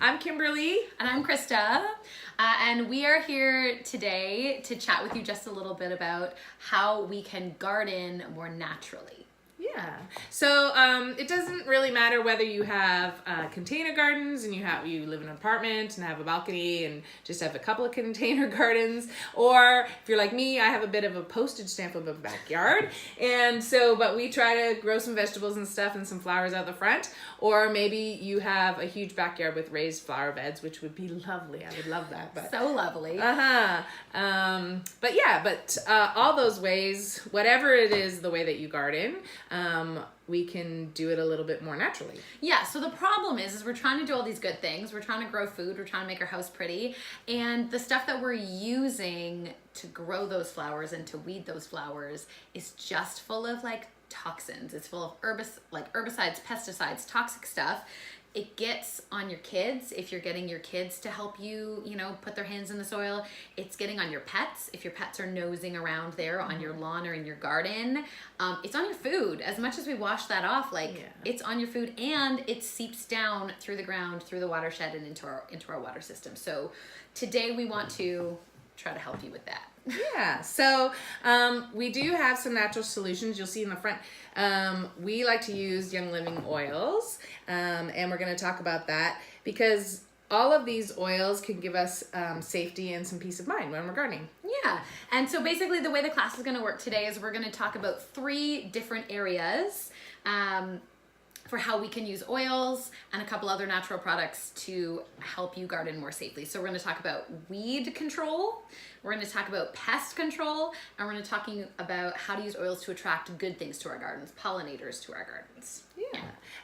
I'm Kimberly. And I'm Krista. And we are here today to chat with you just a little bit about how we can garden more naturally. Yeah. So it doesn't really matter whether you have container gardens and you live in an apartment and have a balcony and just have a couple of container gardens, or if you're like me, I have a bit of a postage stamp of a backyard, and so but we try to grow some vegetables and stuff and some flowers out the front, or maybe you have a huge backyard with raised flower beds, which would be lovely. I would love that. But so lovely. But all those ways, whatever it is, the way that you garden, we can do it a little bit more naturally. Yeah, so the problem is we're trying to do all these good things. We're trying to grow food. We're trying to make our house pretty. And the stuff that we're using to grow those flowers and to weed those flowers is just full of like toxins. It's full of herbicides, pesticides, toxic stuff. It gets on your kids if you're getting your kids to help you, put their hands in the soil. It's getting on your pets if your pets are nosing around there on your lawn or in your garden. It's on your food. As much as we wash that off, it's on your food, and it seeps down through the ground, through the watershed, and into our water system. So today we want to try to help you with that. Yeah, so we do have some natural solutions. You'll see in the front. We like to use Young Living oils, and we're going to talk about that because all of these oils can give us safety and some peace of mind when we're gardening. Yeah, and so basically the way the class is going to work today is we're going to talk about 3 different areas for how we can use oils and a couple other natural products to help you garden more safely. So we're going to talk about weed control, we're going to talk about pest control, and we're going to talk about how to use oils to attract good things to our gardens, pollinators to our gardens. Yeah.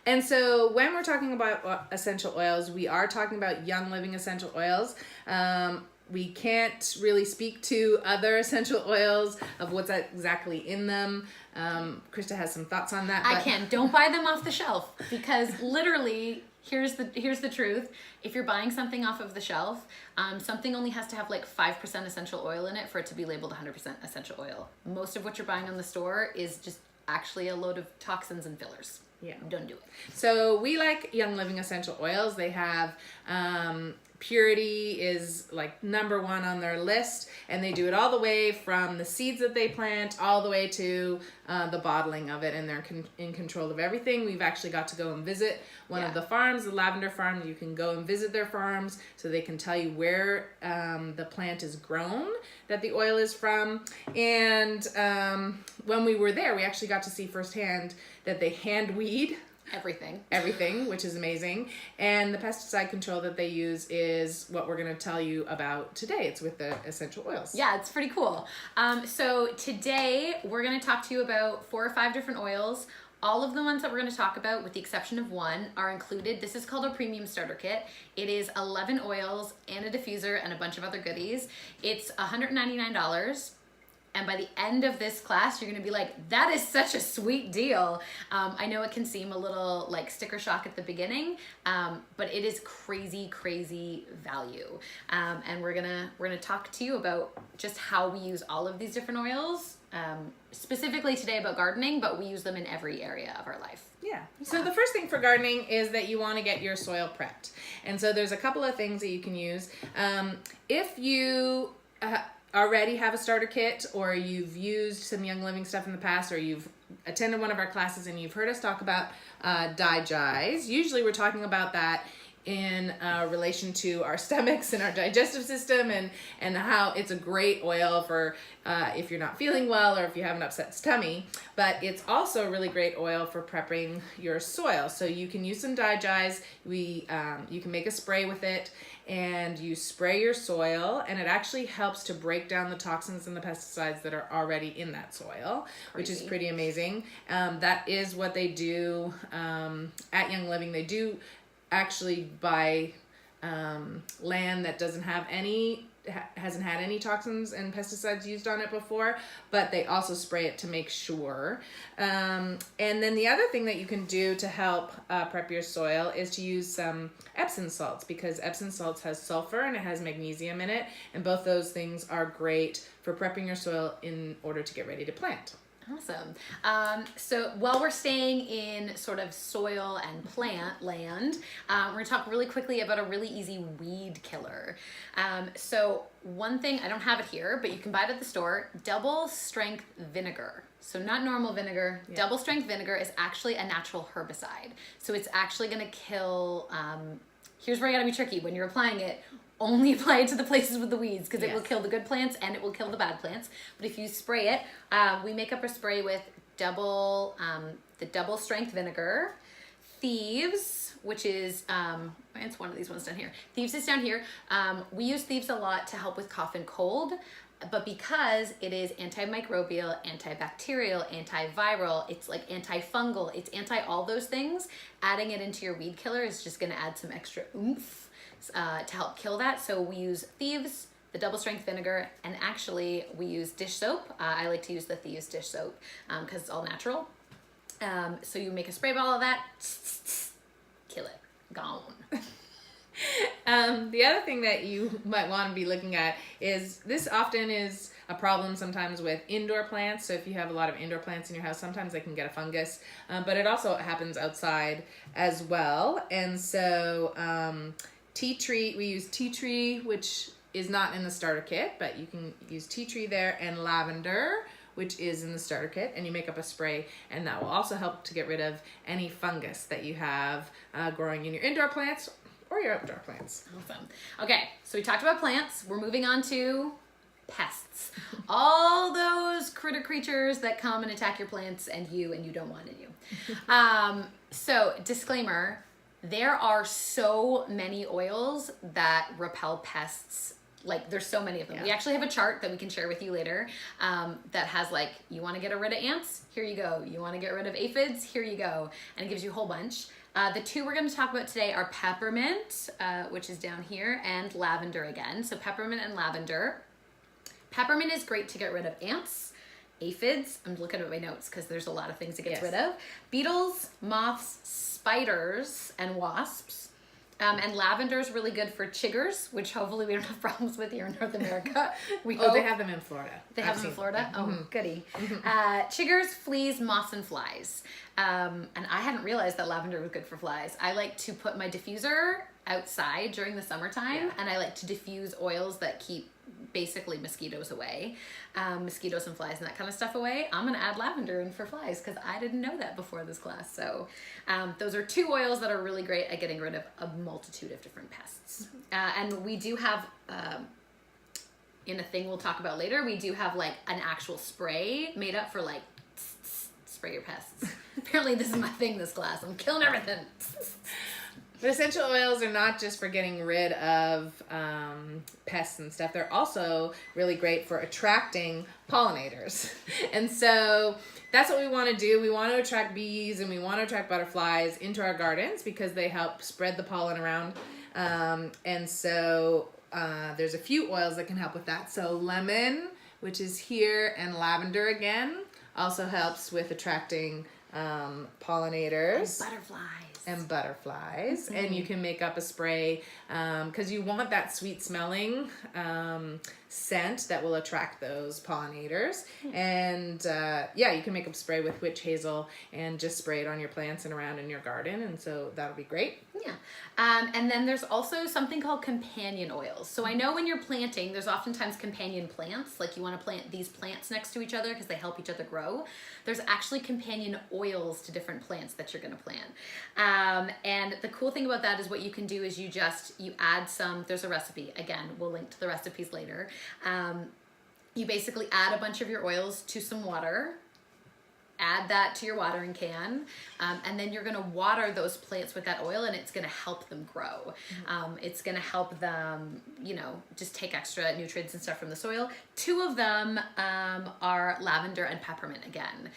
And so when we're talking about essential oils, we are talking about Young Living essential oils. We can't really speak to other essential oils of what's exactly in them. Krista has some thoughts on that. I can. Don't buy them off the shelf, because literally, here's the truth. If you're buying something off of the shelf, something only has to have like 5% essential oil in it for it to be labeled 100% essential oil. Most of what you're buying on the store is just actually a load of toxins and fillers. Yeah. Don't do it. So we like Young Living essential oils. They have purity is like number 1 on their list, and they do it all the way from the seeds that they plant all the way to the bottling of it, and they're in control of everything. We've actually got to go and visit one of the farms, the lavender farm. You can go and visit their farms so they can tell you where the plant is grown that the oil is from. And when we were there, we actually got to see firsthand that they hand weed everything, which is amazing. And the pesticide control that they use is what we're going to tell you about today. It's with the essential oils. Yeah, it's pretty cool. So today we're going to talk to you about 4 or 5 different oils. All of the ones that we're going to talk about, with the exception of one, are included. This is called a premium starter kit. It is 11 oils and a diffuser and a bunch of other goodies. It's $199. And by the end of this class, you're going to be like, that is such a sweet deal. I know it can seem a little like sticker shock at the beginning, but it is crazy, crazy value. And we're gonna talk to you about just how we use all of these different oils, specifically today about gardening, but we use them in every area of our life. Yeah. So the first thing for gardening is that you want to get your soil prepped. And so there's a couple of things that you can use. If you already have a starter kit, or you've used some Young Living stuff in the past, or you've attended one of our classes and you've heard us talk about digize. Usually we're talking about that in relation to our stomachs and our digestive system, and how it's a great oil for if you're not feeling well or if you have an upset tummy. But it's also a really great oil for prepping your soil. So you can use some digize. You can make a spray with it, and you spray your soil, and it actually helps to break down the toxins and the pesticides that are already in that soil, which is pretty amazing. That is what they do at Young Living. They do actually buy land that hasn't had any toxins and pesticides used on it before, but they also spray it to make sure. And then the other thing that you can do to help prep your soil is to use some Epsom salts, because Epsom salts has sulfur and it has magnesium in it, and both those things are great for prepping your soil in order to get ready to plant. Awesome. So while we're staying in sort of soil and plant land, we're gonna talk really quickly about a really easy weed killer. So one thing, I don't have it here, but you can buy it at the store, double strength vinegar. So not normal vinegar, double strength vinegar is actually a natural herbicide. So it's actually gonna kill, here's where you gotta be tricky. When you're applying it, only apply it to the places with the weeds because it will kill the good plants and it will kill the bad plants. But if you spray it, we make up a spray with the double strength vinegar, Thieves, which is, it's one of these ones down here. Thieves is down here. We use Thieves a lot to help with cough and cold, but because it is antimicrobial, antibacterial, antiviral, it's like antifungal, it's anti all those things, adding it into your weed killer is just gonna add some extra oomph to help kill that. So we use Thieves, the double strength vinegar, and actually we use dish soap. I like to use the Thieves dish soap because it's all natural. So you make a spray bottle of that, kill it, gone. The other thing that you might want to be looking at is this often is a problem sometimes with indoor plants. So if you have a lot of indoor plants in your house, sometimes they can get a fungus, but it also happens outside as well. And so tea tree, we use tea tree, which is not in the starter kit, but you can use tea tree there, and lavender, which is in the starter kit, and you make up a spray, and that will also help to get rid of any fungus that you have growing in your indoor plants or your outdoor plants. Awesome. Okay, so we talked about plants. We're moving on to pests. All those critter creatures that come and attack your plants and you don't want any. So disclaimer, there are so many oils that repel pests. Like there's so many of them. Yeah. We actually have a chart that we can share with you later that has like, you want to get rid of ants? Here you go. You want to get rid of aphids? Here you go. And it gives you a whole bunch. The two we're going to talk about today are peppermint, which is down here, and lavender again. So peppermint and lavender. Peppermint is great to get rid of ants, aphids. I'm looking at my notes because there's a lot of things it gets rid of. Beetles, moths, spiders, and wasps. And lavender is really good for chiggers, which hopefully we don't have problems with here in North America. They have them in Florida. They have them in Florida? Oh, goody. Chiggers, fleas, moths, and flies. And I hadn't realized that lavender was good for flies. I like to put my diffuser outside during the summertime, and I like to diffuse oils that keep basically mosquitoes away, mosquitoes and flies and that kind of stuff away. I'm gonna add lavender in for flies because I didn't know that before this class. So those are two oils that are really great at getting rid of a multitude of different pests. And we do have, in a thing we'll talk about later, we do have like an actual spray made up for like spray your pests. Apparently this is my thing this class. I'm killing everything. But essential oils are not just for getting rid of pests and stuff. They're also really great for attracting pollinators. And so that's what we want to do. We want to attract bees and we want to attract butterflies into our gardens because they help spread the pollen around. And so there's a few oils that can help with that. So lemon, which is here, and lavender again, also helps with attracting pollinators. And butterflies. Mm-hmm. And you can make up a spray because you want that sweet smelling scent that will attract those pollinators. And you can make up a spray with witch hazel and just spray it on your plants and around in your garden. And so that'll be great. Yeah. And then there's also something called companion oils. So I know when you're planting, there's oftentimes companion plants. Like you want to plant these plants next to each other because they help each other grow. There's actually companion oils to different plants that you're going to plant. And the cool thing about that is what you can do is you add some, there's a recipe. Again, we'll link to the recipes later. You basically add a bunch of your oils to some water, add that to your watering can, and then you're going to water those plants with that oil and it's going to help them grow. It's going to help them, just take extra nutrients and stuff from the soil. Two of them are lavender and peppermint again.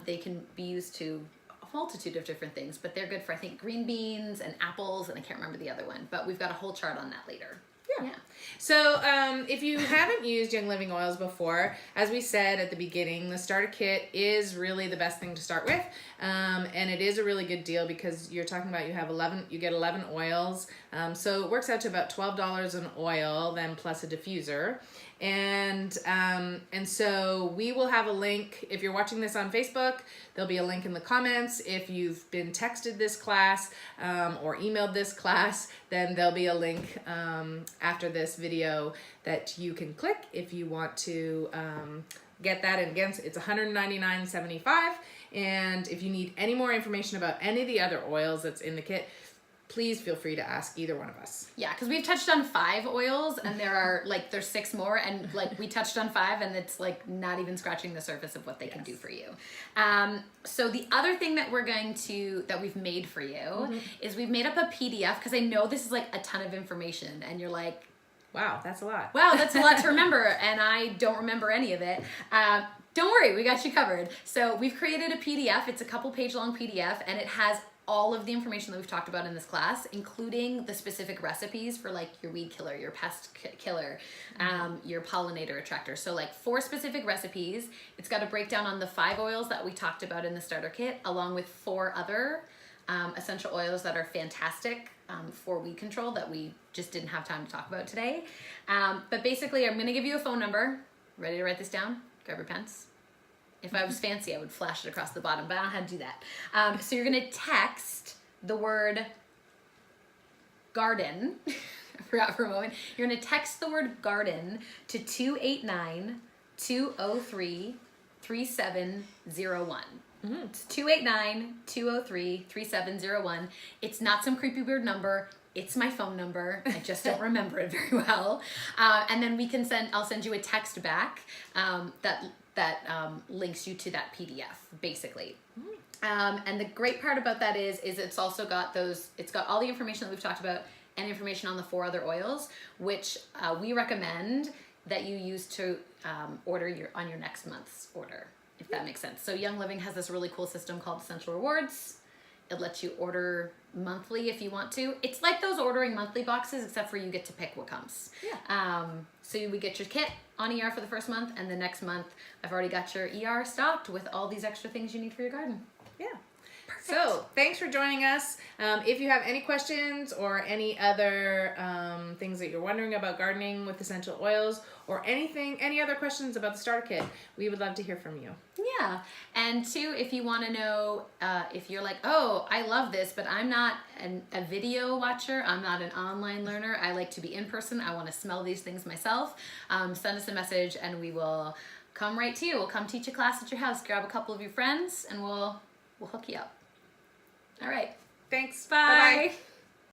They can be used to a multitude of different things, but they're good for, I think, green beans and apples, and I can't remember the other one, but we've got a whole chart on that later. Yeah. So if you haven't used Young Living oils before, as we said at the beginning, the starter kit is really the best thing to start with. And it is a really good deal because you're talking about you get 11 oils. So it works out to about $12 an oil, then plus a diffuser. And so we will have a link. If you're watching this on Facebook, there'll be a link in the comments. If you've been texted this class or emailed this class, then there'll be a link after this video that you can click if you want to get that. And again, it's $199.75. And if you need any more information about any of the other oils that's in the kit, please feel free to ask either one of us. Yeah, because we've touched on 5 oils, and there's 6 more, and like we touched on 5, and it's like not even scratching the surface of what they can do for you. So the other thing that we've made for you is we've made up a PDF, because I know this is like a ton of information, and you're like, wow, that's a lot. Wow, that's a lot to remember, and I don't remember any of it. Don't worry, we got you covered. So we've created a PDF. It's a couple page long PDF, and it has all of the information that we've talked about in this class, including the specific recipes for like your weed killer, your pest killer, your pollinator attractor. So like 4 specific recipes. It's got a breakdown on the 5 oils that we talked about in the starter kit, along with 4 other essential oils that are fantastic for weed control that we just didn't have time to talk about today. But basically, I'm gonna give you a phone number. Ready to write this down? Grab your pens. If I was fancy, I would flash it across the bottom, but I don't know how to do that. So you're gonna text the word garden. I forgot for a moment. You're gonna text the word garden to 289-203-3701. It's 289-203-3701. It's not some creepy weird number. It's my phone number. I just don't remember it very well. And then I'll send you a text back that links you to that PDF, basically. And the great part about that is it's also got it's got all the information that we've talked about and information on the 4 other oils, which we recommend that you use to order on your next month's order, if that makes sense. So Young Living has this really cool system called Essential Rewards. It lets you order monthly if you want to. It's like those ordering monthly boxes, except for you get to pick what comes. Yeah. So we get your kit on ER for the first month, and the next month I've already got your ER stocked with all these extra things you need for your garden. Yeah. Perfect. So thanks for joining us. If you have any questions or any other things that you're wondering about gardening with essential oils, or any other questions about the starter kit, we would love to hear from you. Yeah. And 2, if you want to know, if you're like, oh, I love this, but I'm not a video watcher, I'm not an online learner, I like to be in person, I want to smell these things myself, send us a message and we will come right to you. We'll come teach a class at your house, grab a couple of your friends, and we'll hook you up. All right. Thanks. Bye. Bye-bye.